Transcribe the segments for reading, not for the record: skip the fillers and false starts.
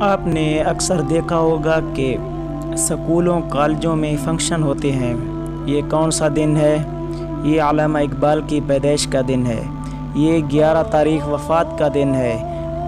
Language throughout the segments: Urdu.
آپ نے اکثر دیکھا ہوگا کہ سکولوں کالجوں میں فنکشن ہوتے ہیں۔ یہ کون سا دن ہے؟ یہ علامہ اقبال کی پیدائش کا دن ہے۔ یہ 11 تاریخ وفات کا دن ہے۔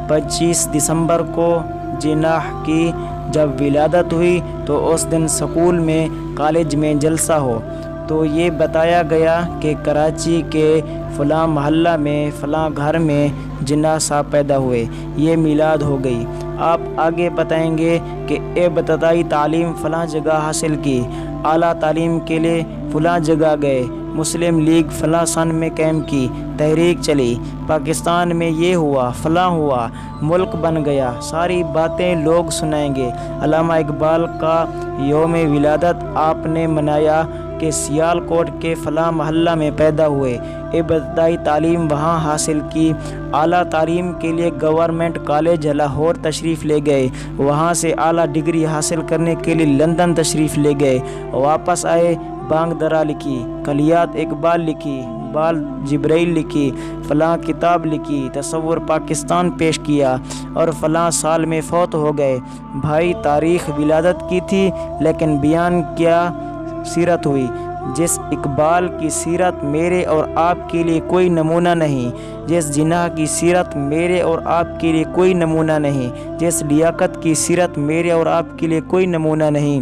25 دسمبر کو جناح کی جب ولادت ہوئی تو اس دن سکول میں کالج میں جلسہ ہو تو یہ بتایا گیا کہ کراچی کے فلاں محلہ میں فلاں گھر میں جناح صاحب پیدا ہوئے، یہ میلاد ہو گئی۔ آپ آگے بتائیں گے کہ ابتدائی تعلیم فلاں جگہ حاصل کی، اعلیٰ تعلیم کے لیے فلاں جگہ گئے، مسلم لیگ فلاں سن میں قائم کی، تحریک چلی، پاکستان میں یہ ہوا، فلاں ہوا، ملک بن گیا، ساری باتیں لوگ سنائیں گے۔ علامہ اقبال کا یوم ولادت آپ نے منایا کہ سیالکوٹ کے فلاں محلہ میں پیدا ہوئے، ابتدائی تعلیم وہاں حاصل کی، اعلیٰ تعلیم کے لیے گورنمنٹ کالج لاہور تشریف لے گئے، وہاں سے اعلیٰ ڈگری حاصل کرنے کے لیے لندن تشریف لے گئے، واپس آئے، بانگ درا لکھی، کلیات اقبال لکھی، بال جبرائیل لکھی، فلاں کتاب لکھی، تصور پاکستان پیش کیا اور فلاں سال میں فوت ہو گئے۔ بھائی تاریخ ولادت کی تھی لیکن بیان کیا سیرت ہوئی۔ جس اقبال کی سیرت میرے اور آپ کے لیے کوئی نمونہ نہیں، جس جناح کی سیرت میرے اور آپ کے لیے کوئی نمونہ نہیں، جس لیاقت کی سیرت میرے اور آپ کے لیے کوئی نمونہ نہیں،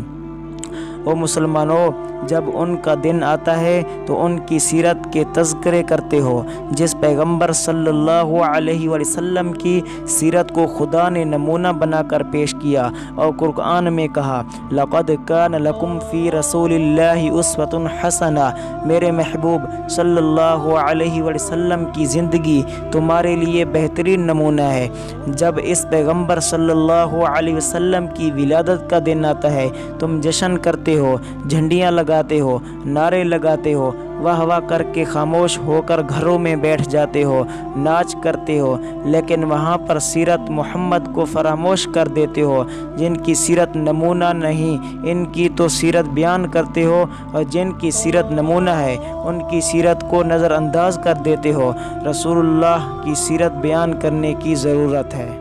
وہ مسلمانوں جب ان کا دن آتا ہے تو ان کی سیرت کے تذکرے کرتے ہو۔ جس پیغمبر صلی اللہ علیہ وسلم کی سیرت کو خدا نے نمونہ بنا کر پیش کیا اور قرآن میں کہا لَقَدْ كَانَ لَكُمْ فِي رَسُولِ اللَّهِ أُسْوَةٌ حَسَنَةٌ، میرے محبوب صلی اللہ علیہ وسلم کی زندگی تمہارے لیے بہترین نمونہ ہے۔ جب اس پیغمبر صلی اللہ علیہ وسلم کی ولادت کا دن آتا ہے تم جشن کرتے ہو، جھنڈیاں لگاتے ہو، نعرے لگاتے ہو، واہ واہ کر کے خاموش ہو کر گھروں میں بیٹھ جاتے ہو، ناچ کرتے ہو، لیکن وہاں پر سیرت محمد کو فراموش کر دیتے ہو۔ جن کی سیرت نمونہ نہیں ان کی تو سیرت بیان کرتے ہو، اور جن کی سیرت نمونہ ہے ان کی سیرت کو نظر انداز کر دیتے ہو۔ رسول اللہ کی سیرت بیان کرنے کی ضرورت ہے۔